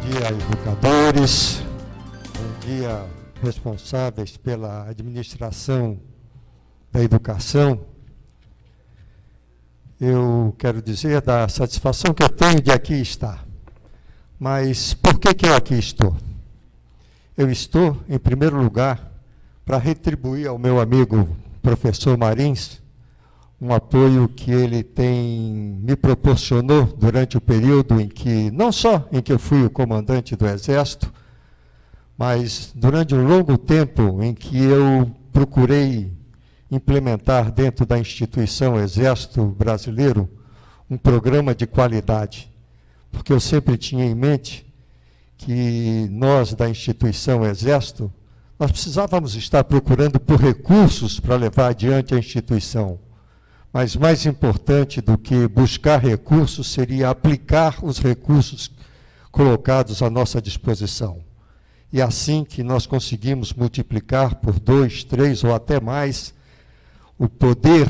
dia, educadores. Bom dia, responsáveis pela administração da educação. Eu quero dizer da satisfação que eu tenho de aqui estar. Mas por que eu aqui estou? Eu estou, em primeiro lugar, para retribuir ao meu amigo professor Marins um apoio que ele me proporcionou durante o período em que, não só em que eu fui o comandante do Exército, mas durante um longo tempo em que eu procurei implementar dentro da instituição Exército Brasileiro um programa de qualidade, porque eu sempre tinha em mente que nós, da instituição Exército, nós precisávamos estar procurando por recursos para levar adiante a instituição. Mas mais importante do que buscar recursos seria aplicar os recursos colocados à nossa disposição. E assim que nós conseguimos multiplicar por 2, 3 ou até mais o poder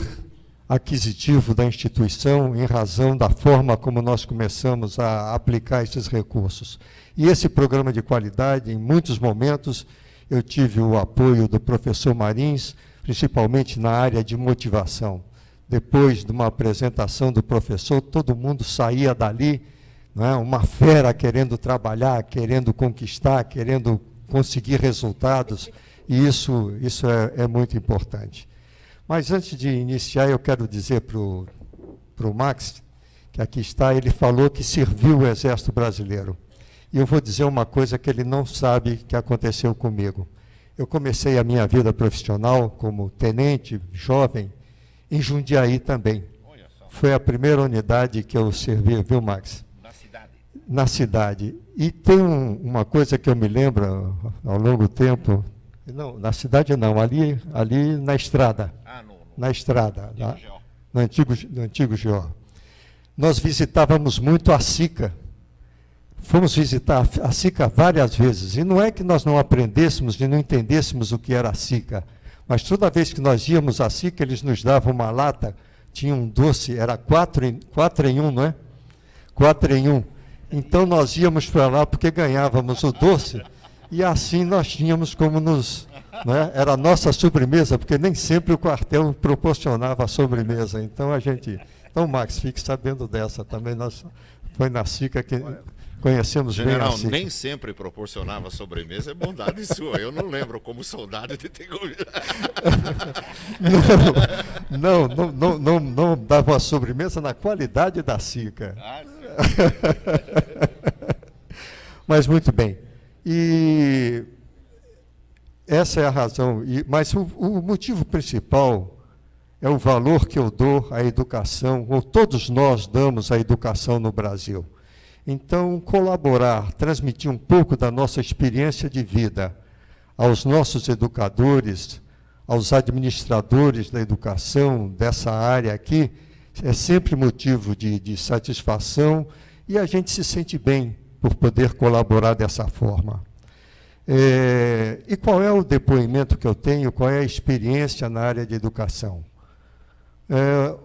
aquisitivo da instituição em razão da forma como nós começamos a aplicar esses recursos. E esse programa de qualidade, em muitos momentos, eu tive o apoio do professor Marins, principalmente na área de motivação. Depois de uma apresentação do professor, todo mundo saía dali, não é, uma fera querendo trabalhar, querendo conquistar, querendo conseguir resultados, e isso é muito importante. Mas antes de iniciar, eu quero dizer para o Max, que aqui está, ele falou que serviu o Exército Brasileiro. E eu vou dizer uma coisa que ele não sabe que aconteceu comigo. Eu comecei a minha vida profissional como tenente, jovem, em Jundiaí também. Foi a primeira unidade que eu servi, viu, Max? Na cidade? Na cidade. E tem uma coisa que eu me lembro ao longo do tempo, não, na cidade não, ali na estrada. Na estrada, no antigo GO. Nós visitávamos muito a SICA. Fomos visitar a SICA várias vezes, e não é que nós não aprendêssemos e não entendêssemos o que era a SICA, mas toda vez que nós íamos à SICA, eles nos davam uma lata, tinha um doce, era 4 em 1, não é? 4 em 1. Então nós íamos para lá porque ganhávamos o doce, e assim nós tínhamos como nos... Não é? Era a nossa sobremesa, porque nem sempre o quartel proporcionava a sobremesa. Então Max, fique sabendo dessa também. Foi na SICA que conhecemos General, bem a SICA. Nem sempre proporcionava sobremesa, é bondade sua. Eu não lembro como soldado de ter comido. Não dava a sobremesa na qualidade da SICA. Mas muito bem. E essa é a razão. Mas o motivo principal é o valor que eu dou à educação, ou todos nós damos à educação no Brasil. Então, colaborar, transmitir um pouco da nossa experiência de vida aos nossos educadores, aos administradores da educação dessa área aqui, é sempre motivo de satisfação, e a gente se sente bem por poder colaborar dessa forma. E qual é o depoimento que eu tenho, qual é a experiência na área de educação?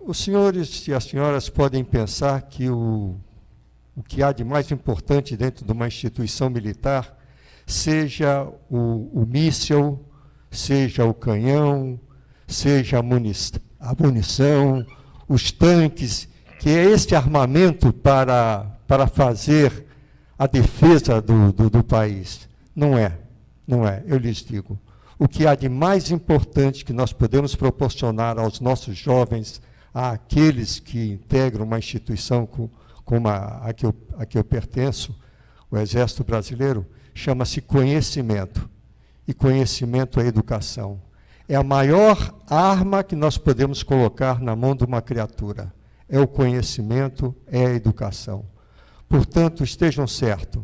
Os senhores e as senhoras podem pensar que o que há de mais importante dentro de uma instituição militar seja o míssil, seja o canhão, seja a munição, os tanques, que é esse armamento para fazer a defesa do país. Não é, eu lhes digo. O que há de mais importante que nós podemos proporcionar aos nossos jovens, àqueles que integram uma instituição como a que eu pertenço, o Exército Brasileiro, chama-se conhecimento. E conhecimento é educação. É a maior arma que nós podemos colocar na mão de uma criatura. É o conhecimento, é a educação. Portanto, estejam certos.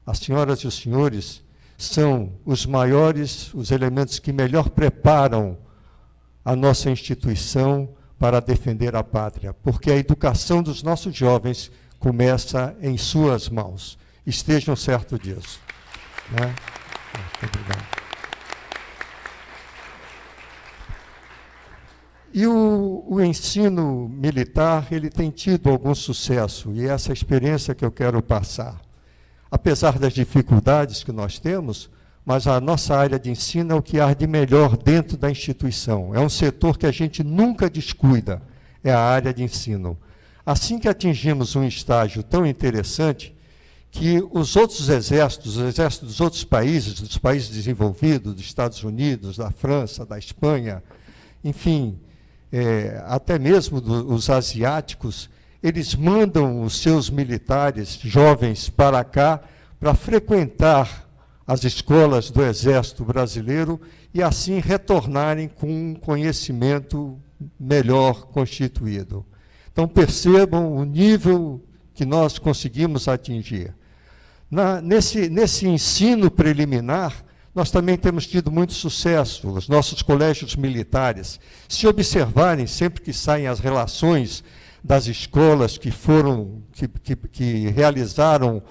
As senhoras e os senhores são os elementos que melhor preparam a nossa instituição para defender a pátria, porque a educação dos nossos jovens começa em suas mãos. Estejam certos disso. Né? Muito obrigado. E o ensino militar, ele tem tido algum sucesso, e essa experiência que eu quero passar. apesar das dificuldades que nós temos, mas a nossa área de ensino é o que há de melhor dentro da instituição. É um setor que a gente nunca descuida, é a área de ensino. Assim que atingimos um estágio tão interessante, que os outros exércitos, os exércitos dos outros países, dos países desenvolvidos, dos Estados Unidos, da França, da Espanha, enfim, até mesmo os asiáticos, eles mandam os seus militares jovens para cá para frequentar as escolas do Exército Brasileiro e assim retornarem com um conhecimento melhor constituído. Então percebam o nível que nós conseguimos atingir. Nesse ensino preliminar, nós também temos tido muito sucesso, os nossos colégios militares. Se observarem, sempre que saem as relações das escolas que realizaram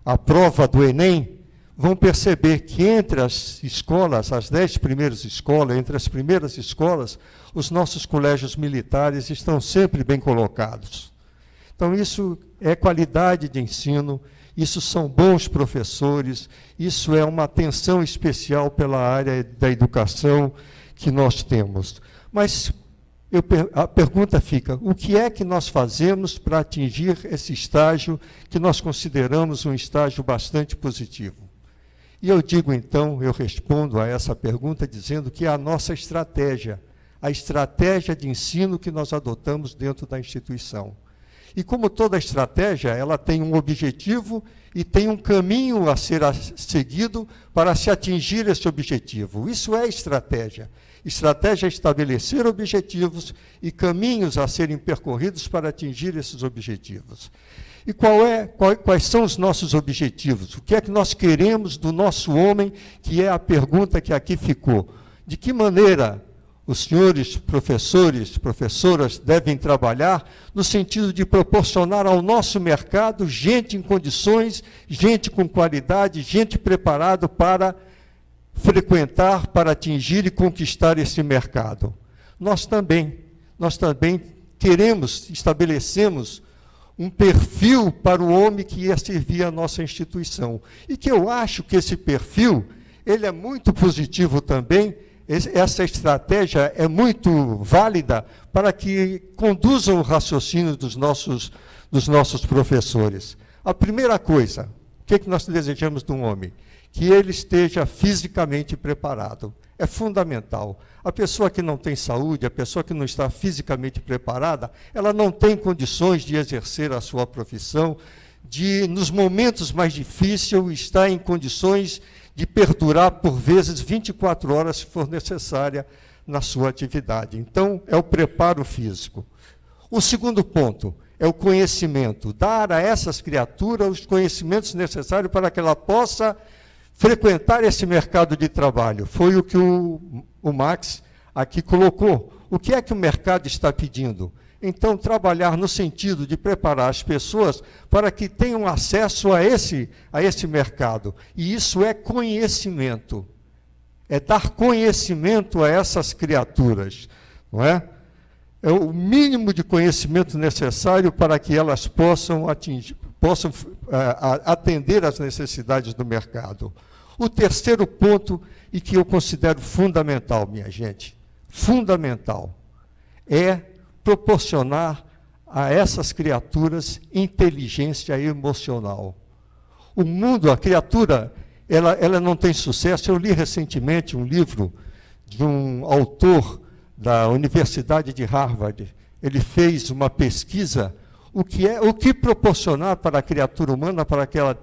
a prova do Enem, vão perceber que entre as escolas, as 10 primeiras escolas, entre as primeiras escolas, os nossos colégios militares estão sempre bem colocados. Então, isso é qualidade de ensino, isso são bons professores, isso é uma atenção especial pela área da educação que nós temos. Mas a pergunta fica, o que é que nós fazemos para atingir esse estágio que nós consideramos um estágio bastante positivo? E eu digo, então, eu respondo a essa pergunta dizendo que é a nossa estratégia, a estratégia de ensino que nós adotamos dentro da instituição. E como toda estratégia, ela tem um objetivo e tem um caminho a ser seguido para se atingir esse objetivo. Isso é estratégia. Estratégia é estabelecer objetivos e caminhos a serem percorridos para atingir esses objetivos. E quais são os nossos objetivos? O que é que nós queremos do nosso homem, que é a pergunta que aqui ficou. De que maneira os senhores professores, professoras devem trabalhar no sentido de proporcionar ao nosso mercado gente em condições, gente com qualidade, gente preparada para frequentar, para atingir e conquistar esse mercado. Nós também estabelecemos um perfil para o homem que ia servir a nossa instituição. E que eu acho que esse perfil, ele é muito positivo também. Essa estratégia é muito válida para que conduzam o raciocínio dos nossos professores. A primeira coisa, o que nós desejamos de um homem? Que ele esteja fisicamente preparado. É fundamental. A pessoa que não tem saúde, a pessoa que não está fisicamente preparada, ela não tem condições de exercer a sua profissão, de, nos momentos mais difíceis, estar em condições de perdurar, por vezes, 24 horas, se for necessária, na sua atividade. Então, é o preparo físico. O segundo ponto é o conhecimento. Dar a essas criaturas os conhecimentos necessários para que ela possa frequentar esse mercado de trabalho. Foi o que o Max aqui colocou. O que é que o mercado está pedindo? Então, trabalhar no sentido de preparar as pessoas para que tenham acesso a esse mercado. E isso é conhecimento. É dar conhecimento a essas criaturas. Não é? É o mínimo de conhecimento necessário para que elas possam atender às necessidades do mercado. O terceiro ponto, e que eu considero fundamental, minha gente, fundamental, é proporcionar a essas criaturas inteligência emocional. O mundo, a criatura, ela não tem sucesso. Eu li recentemente um livro de um autor da Universidade de Harvard. Ele fez uma pesquisa, o que proporcionar para a criatura humana para que ela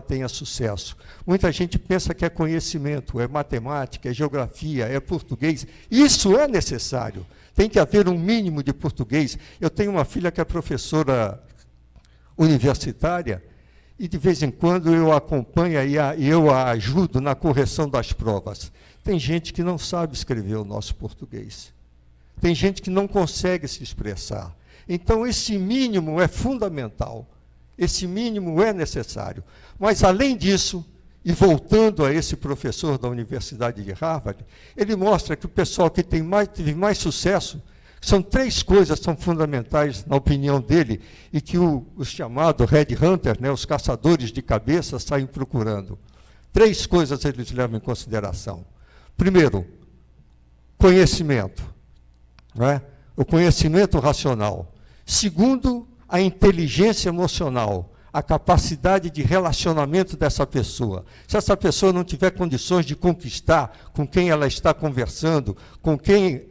tenha sucesso. Muita gente pensa que é conhecimento, é matemática, é geografia, é português. Isso é necessário. Tem que haver um mínimo de português. Eu tenho uma filha que é professora universitária e, de vez em quando, eu acompanho e eu a ajudo na correção das provas. Tem gente que não sabe escrever o nosso português. Tem gente que não consegue se expressar. Então, esse mínimo é fundamental. Esse mínimo é necessário. Mas, além disso, e voltando a esse professor da Universidade de Harvard, ele mostra que o pessoal que teve mais sucesso São 3 coisas que são fundamentais, na opinião dele, e que os chamados headhunters, né, os caçadores de cabeça, saem procurando. 3 coisas eles levam em consideração. Primeiro, conhecimento, né? O conhecimento racional. Segundo, a inteligência emocional, a capacidade de relacionamento dessa pessoa. Se essa pessoa não tiver condições de conquistar com quem ela está conversando, com quem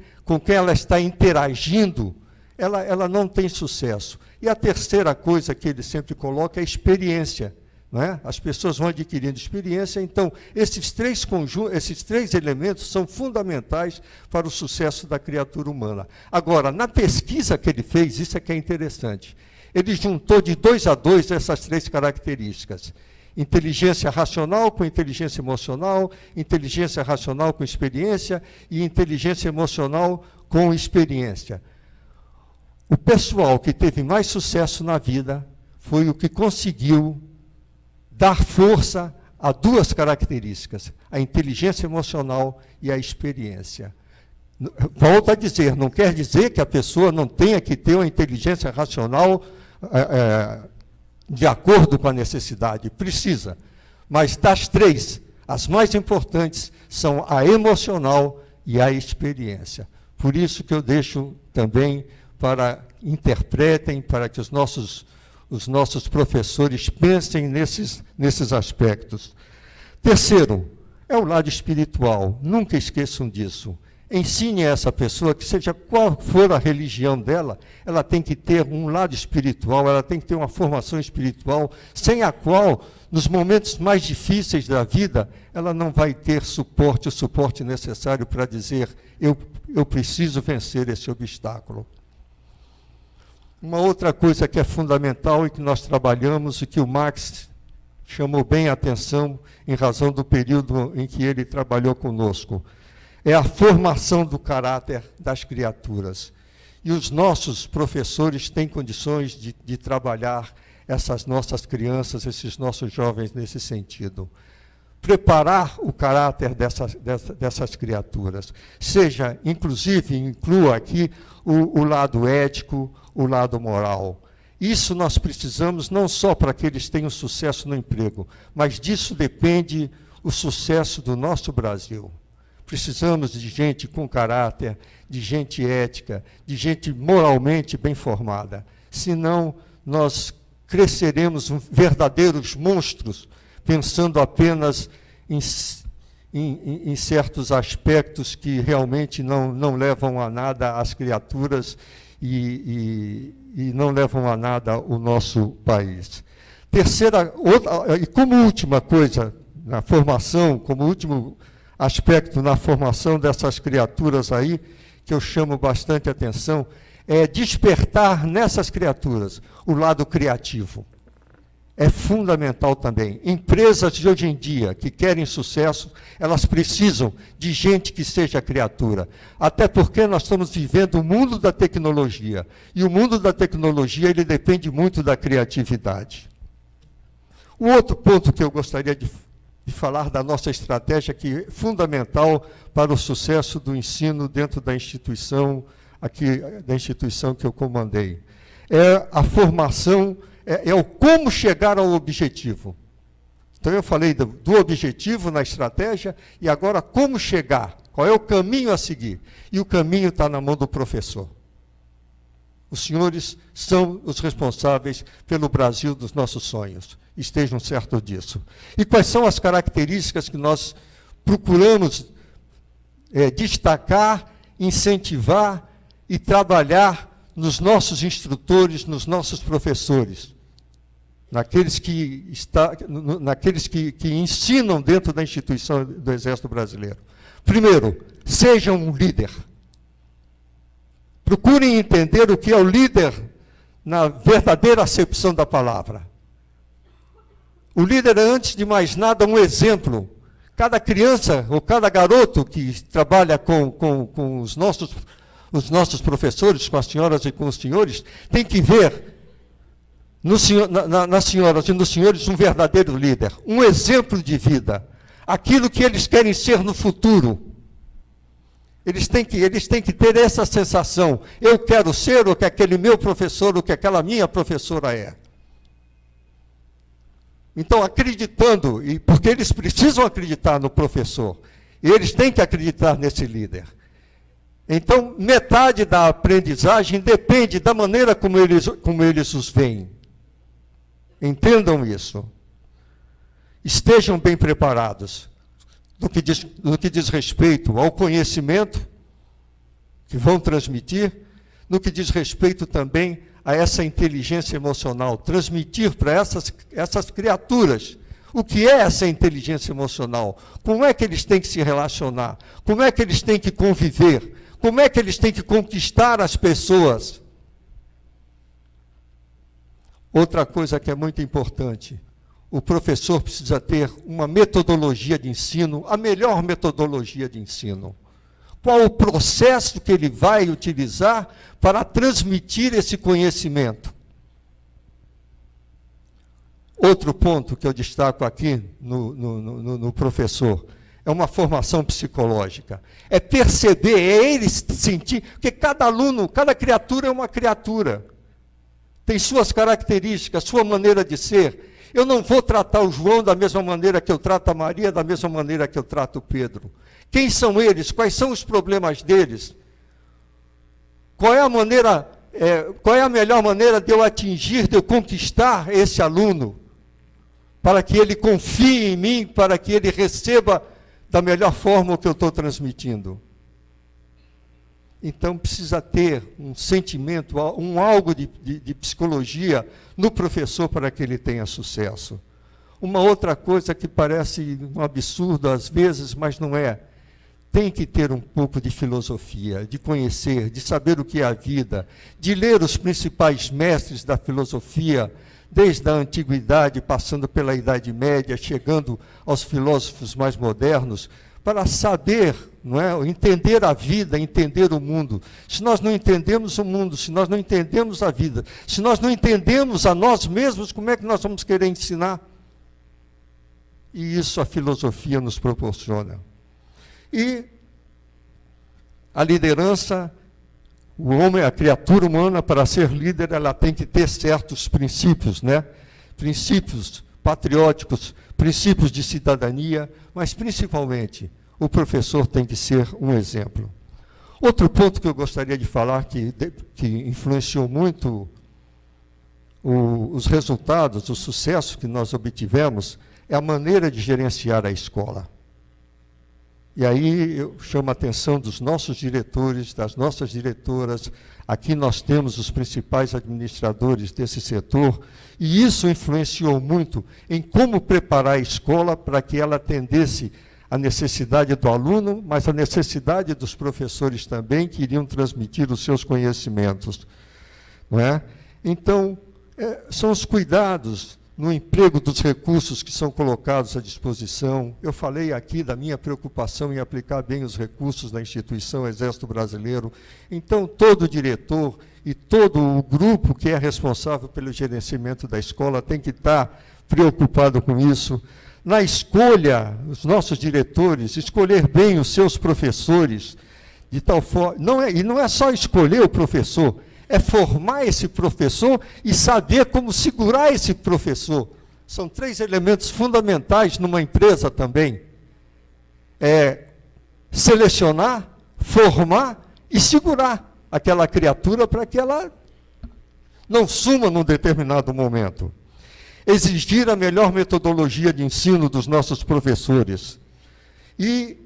ela está interagindo, ela não tem sucesso. E a terceira coisa que ele sempre coloca é a experiência. Não é? As pessoas vão adquirindo experiência, então esses 3 elementos são fundamentais para o sucesso da criatura humana. Agora, na pesquisa que ele fez, isso é que é interessante. Ele juntou de 2 a 2 essas 3 características. Inteligência racional com inteligência emocional, inteligência racional com experiência e inteligência emocional com experiência. O pessoal que teve mais sucesso na vida foi o que conseguiu dar força a 2 características, a inteligência emocional e a experiência. Volto a dizer, não quer dizer que a pessoa não tenha que ter uma inteligência racional de acordo com a necessidade, precisa. Mas das 3, as mais importantes são a emocional e a experiência. Por isso que eu deixo também para interpretem, para que os nossos professores pensem nesses aspectos. Terceiro, é o lado espiritual. Nunca esqueçam disso. Ensine a essa pessoa que, seja qual for a religião dela, ela tem que ter um lado espiritual, ela tem que ter uma formação espiritual, sem a qual, nos momentos mais difíceis da vida, ela não vai ter o suporte necessário para dizer, eu preciso vencer esse obstáculo. Uma outra coisa que é fundamental e que nós trabalhamos e que o Marx chamou bem a atenção em razão do período em que ele trabalhou conosco, é a formação do caráter das criaturas. E os nossos professores têm condições de trabalhar essas nossas crianças, esses nossos jovens nesse sentido. Preparar o caráter dessas criaturas. Seja, inclusive, inclua aqui o lado ético, o lado moral. Isso nós precisamos não só para que eles tenham sucesso no emprego, mas disso depende o sucesso do nosso Brasil. Precisamos de gente com caráter, de gente ética, de gente moralmente bem formada. Senão, nós cresceremos verdadeiros monstros, pensando apenas em certos aspectos que realmente não levam a nada as criaturas e não levam a nada o nosso país. E como última coisa, na formação, como último aspecto na formação dessas criaturas aí, que eu chamo bastante atenção, é despertar nessas criaturas o lado criativo. É fundamental também. Empresas de hoje em dia que querem sucesso, elas precisam de gente que seja criatura. Até porque nós estamos vivendo o mundo da tecnologia. E o mundo da tecnologia, ele depende muito da criatividade. O outro ponto que eu gostaria de falar da nossa estratégia, que é fundamental para o sucesso do ensino dentro da instituição, aqui, da instituição que eu comandei, é a formação, é o como chegar ao objetivo. Então, eu falei do objetivo na estratégia, e agora como chegar, qual é o caminho a seguir. E o caminho está na mão do professor. Os senhores são os responsáveis pelo Brasil dos nossos sonhos. Estejam certos disso. E quais são as características que nós procuramos destacar, incentivar e trabalhar nos nossos instrutores, nos nossos professores, naqueles que ensinam dentro da instituição do Exército Brasileiro? Primeiro, sejam um líder. Procurem entender o que é o líder na verdadeira acepção da palavra. O líder é, antes de mais nada, um exemplo. Cada criança ou cada garoto que trabalha com os nossos professores, com as senhoras e com os senhores, tem que ver nas senhoras e nos senhores um verdadeiro líder, um exemplo de vida, aquilo que eles querem ser no futuro. Eles têm que ter essa sensação. Eu quero ser o que aquele meu professor, o que aquela minha professora é. Então, acreditando, e porque eles precisam acreditar no professor, e eles têm que acreditar nesse líder. Então, metade da aprendizagem depende da maneira como eles os veem. Entendam isso. Estejam bem preparados no que diz respeito ao conhecimento que vão transmitir, no que diz respeito também a essa inteligência emocional, transmitir para essas criaturas o que é essa inteligência emocional, como é que eles têm que se relacionar, como é que eles têm que conviver, como é que eles têm que conquistar as pessoas. Outra coisa que é muito importante, o professor precisa ter uma metodologia de ensino, a melhor metodologia de ensino. Qual o processo que ele vai utilizar para transmitir esse conhecimento? Outro ponto que eu destaco aqui no professor é uma formação psicológica. É perceber, é ele sentir, porque cada aluno, cada criatura é uma criatura. Tem suas características, sua maneira de ser. Eu não vou tratar o João da mesma maneira que eu trato a Maria, da mesma maneira que eu trato o Pedro. Quem são eles? Quais são os problemas deles? Qual é a melhor maneira de eu atingir, de eu conquistar esse aluno? Para que ele confie em mim, para que ele receba da melhor forma o que eu estou transmitindo. Então, precisa ter um sentimento, algo de psicologia no professor para que ele tenha sucesso. Uma outra coisa que parece um absurdo às vezes, mas não é. Tem que ter um pouco de filosofia, de conhecer, de saber o que é a vida, de ler os principais mestres da filosofia, desde a antiguidade, passando pela Idade Média, chegando aos filósofos mais modernos, para saber, não é, entender a vida, entender o mundo. Se nós não entendemos o mundo, se nós não entendemos a vida, se nós não entendemos a nós mesmos, como é que nós vamos querer ensinar? E isso a filosofia nos proporciona. E a liderança, o homem, a criatura humana, para ser líder, ela tem que ter certos princípios, né? Princípios patrióticos, princípios de cidadania, mas principalmente o professor tem que ser um exemplo. Outro ponto que eu gostaria de falar que influenciou muito os resultados, o sucesso que nós obtivemos, é a maneira de gerenciar a escola. E aí eu chamo a atenção dos nossos diretores, das nossas diretoras. Aqui nós temos os principais administradores desse setor, e isso influenciou muito em como preparar a escola para que ela atendesse a necessidade do aluno, mas a necessidade dos professores também, que iriam transmitir os seus conhecimentos. Não é? Então, são os cuidados no emprego dos recursos que são colocados à disposição. Eu falei aqui da minha preocupação em aplicar bem os recursos da instituição Exército Brasileiro. Então, todo diretor e todo o grupo que é responsável pelo gerenciamento da escola tem que estar preocupado com isso. Na escolha, os nossos diretores, escolher bem os seus professores, de tal forma... E não é só escolher o professor, é formar esse professor e saber como segurar esse professor. São 3 elementos fundamentais numa empresa também. É selecionar, formar e segurar aquela criatura para que ela não suma num determinado momento. Exigir a melhor metodologia de ensino dos nossos professores. E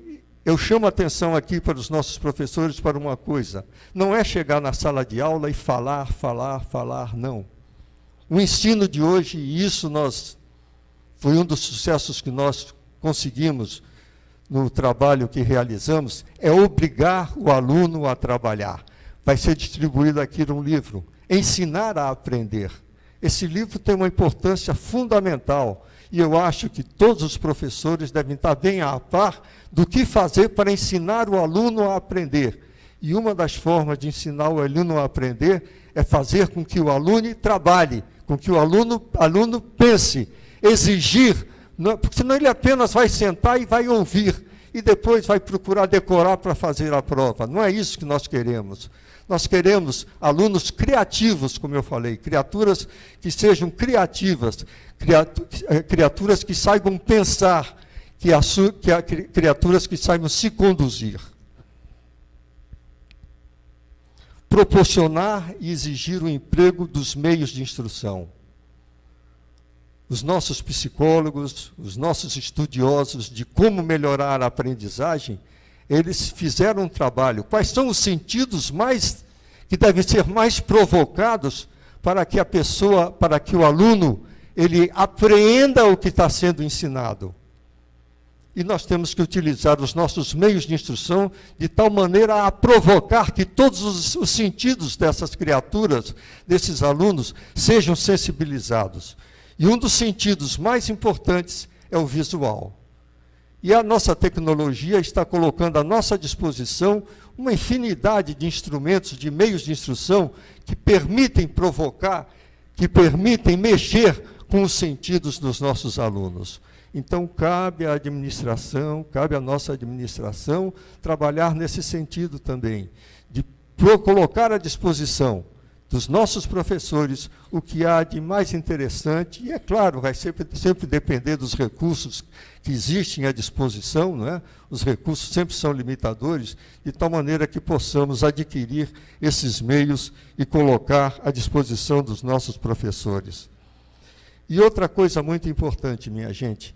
eu chamo a atenção aqui para os nossos professores para uma coisa. Não é chegar na sala de aula e falar, não. O ensino de hoje, e isso foi um dos sucessos que nós conseguimos no trabalho que realizamos, é obrigar o aluno a trabalhar. Vai ser distribuído aqui um livro, Ensinar a Aprender. Esse livro tem uma importância fundamental, e eu acho que todos os professores devem estar bem a par do que fazer para ensinar o aluno a aprender. E uma das formas de ensinar o aluno a aprender é fazer com que o aluno trabalhe, com que o aluno pense, exigir, porque senão ele apenas vai sentar e vai ouvir. e depois vai procurar decorar para fazer a prova. Não é isso que nós queremos. Nós queremos alunos criativos, como eu falei, criaturas que sejam criativas, criaturas que saibam pensar, criaturas que saibam se conduzir. Proporcionar e exigir o emprego dos meios de instrução. Os nossos psicólogos, os nossos estudiosos de como melhorar a aprendizagem, eles fizeram um trabalho. Quais são os sentidos que devem ser mais provocados para que a pessoa, para que o aluno, ele apreenda o que está sendo ensinado? E nós temos que utilizar os nossos meios de instrução de tal maneira a provocar que todos os sentidos dessas criaturas, desses alunos, sejam sensibilizados. E um dos sentidos mais importantes é o visual. E a nossa tecnologia está colocando à nossa disposição uma infinidade de instrumentos, de meios de instrução que permitem provocar, que permitem mexer com os sentidos dos nossos alunos. Então, cabe à nossa administração, trabalhar nesse sentido também, de colocar à disposição dos nossos professores o que há de mais interessante, e é claro, vai sempre depender dos recursos que existem à disposição, não é? Os recursos sempre são limitadores, de tal maneira que possamos adquirir esses meios e colocar à disposição dos nossos professores. E outra coisa muito importante, minha gente,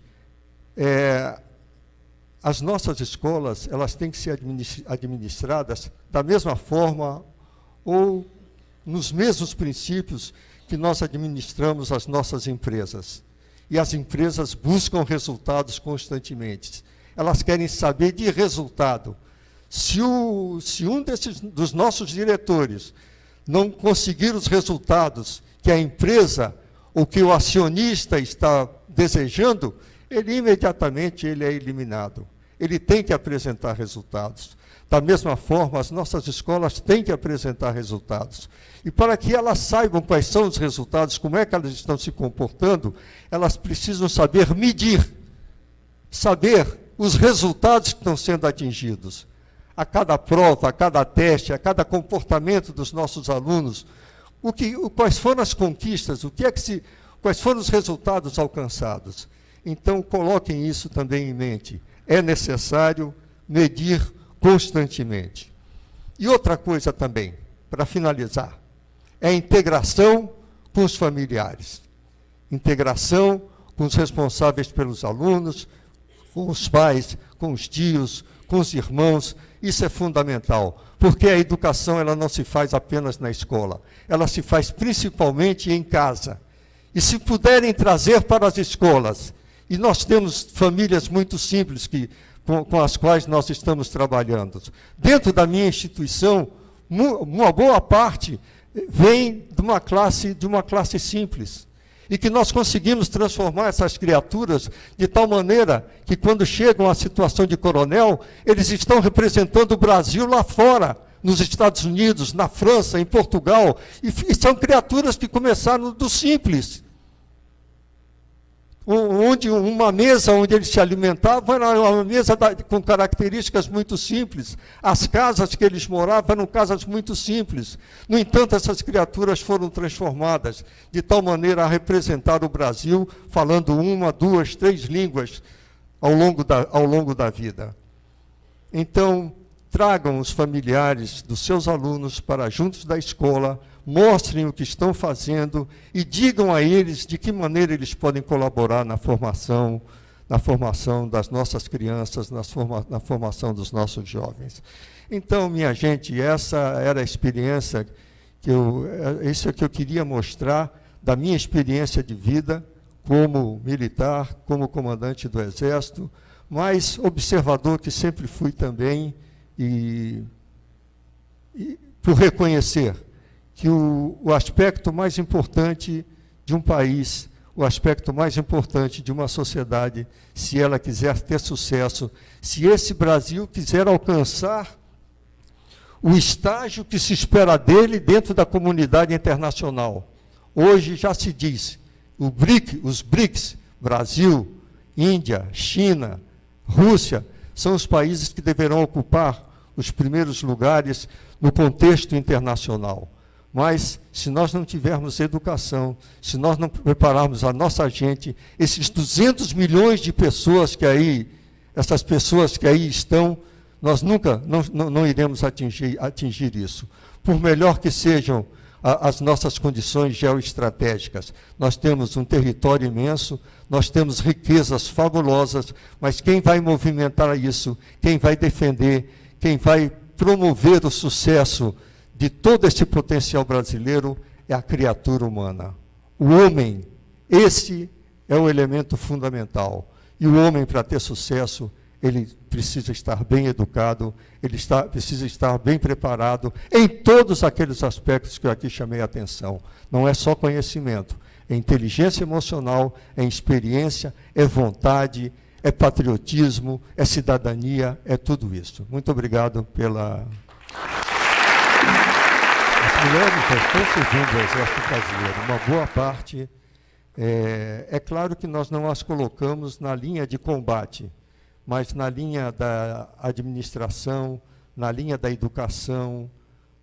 as nossas escolas, elas têm que ser administradas da mesma forma ou nos mesmos princípios que nós administramos as nossas empresas. E as empresas buscam resultados constantemente. Elas querem saber de resultado. Se um dos nossos diretores não conseguir os resultados que a empresa ou que o acionista está desejando, imediatamente ele é eliminado. Ele tem que apresentar resultados. Da mesma forma, as nossas escolas têm que apresentar resultados. E para que elas saibam quais são os resultados, como é que elas estão se comportando, elas precisam saber medir, saber os resultados que estão sendo atingidos. A cada prova, a cada teste, a cada comportamento dos nossos alunos, quais foram as conquistas, quais foram os resultados alcançados. Então, coloquem isso também em mente. É necessário medir constantemente. E outra coisa também, para finalizar, é a integração com os familiares. Integração com os responsáveis pelos alunos, com os pais, com os tios, com os irmãos. Isso é fundamental, porque a educação ela não se faz apenas na escola, ela se faz principalmente em casa. E se puderem trazer para as escolas, e nós temos famílias muito simples com as quais nós estamos trabalhando. Dentro da minha instituição, uma boa parte vem de uma classe simples. E que nós conseguimos transformar essas criaturas de tal maneira que, quando chegam à situação de coronel, eles estão representando o Brasil lá fora, nos Estados Unidos, na França, em Portugal, e são criaturas que começaram do simples. Uma mesa onde eles se alimentavam era uma mesa com características muito simples. As casas que eles moravam eram casas muito simples. No entanto, essas criaturas foram transformadas de tal maneira a representar o Brasil, falando 1, 2, 3 línguas ao longo da vida. Então, tragam os familiares dos seus alunos para juntos da escola, mostrem o que estão fazendo e digam a eles de que maneira eles podem colaborar na formação das nossas crianças, na formação dos nossos jovens. Então, minha gente, essa era a experiência, isso é que eu queria mostrar da minha experiência de vida como militar, como comandante do Exército, mas observador que sempre fui também, e por reconhecer que o aspecto mais importante de um país, o aspecto mais importante de uma sociedade, se ela quiser ter sucesso, se esse Brasil quiser alcançar o estágio que se espera dele dentro da comunidade internacional. Hoje já se diz, os BRICS, Brasil, Índia, China, Rússia, são os países que deverão ocupar os primeiros lugares no contexto internacional. Mas, se nós não tivermos educação, se nós não prepararmos a nossa gente, esses 200 milhões de pessoas que aí, essas pessoas que aí estão, nós nunca, não iremos atingir isso. Por melhor que sejam as nossas condições geoestratégicas, nós temos um território imenso, nós temos riquezas fabulosas, mas quem vai movimentar isso, quem vai defender, quem vai promover o sucesso de todo esse potencial brasileiro é a criatura humana. O homem, esse é o elemento fundamental. E o homem, para ter sucesso, ele precisa estar bem educado, precisa estar bem preparado em todos aqueles aspectos que eu aqui chamei a atenção. Não é só conhecimento, é inteligência emocional, é experiência, é vontade, é patriotismo, é cidadania, é tudo isso. Muito obrigado pela... As mulheres já estão servindo o Exército Brasileiro, uma boa parte. É claro que nós não as colocamos na linha de combate, mas na linha da administração, na linha da educação,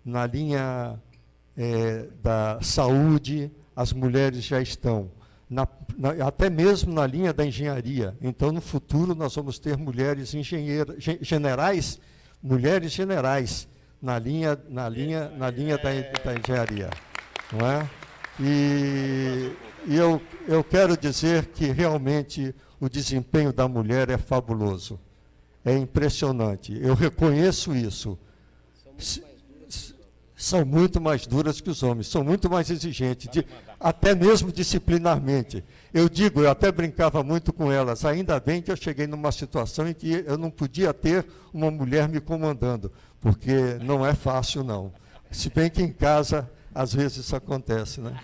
na linha da saúde, as mulheres já estão. Até mesmo na linha da engenharia. Então, no futuro, nós vamos ter mulheres generais, mulheres generais, na linha da engenharia. Não é? E eu quero dizer que, realmente, o desempenho da mulher é fabuloso. É impressionante. Eu reconheço isso. São muito mais duras que os homens, são muito mais exigentes, até mesmo disciplinarmente. Eu até brincava muito com elas, ainda bem que eu cheguei numa situação em que eu não podia ter uma mulher me comandando, porque não é fácil, não. Se bem que em casa, às vezes, isso acontece, né?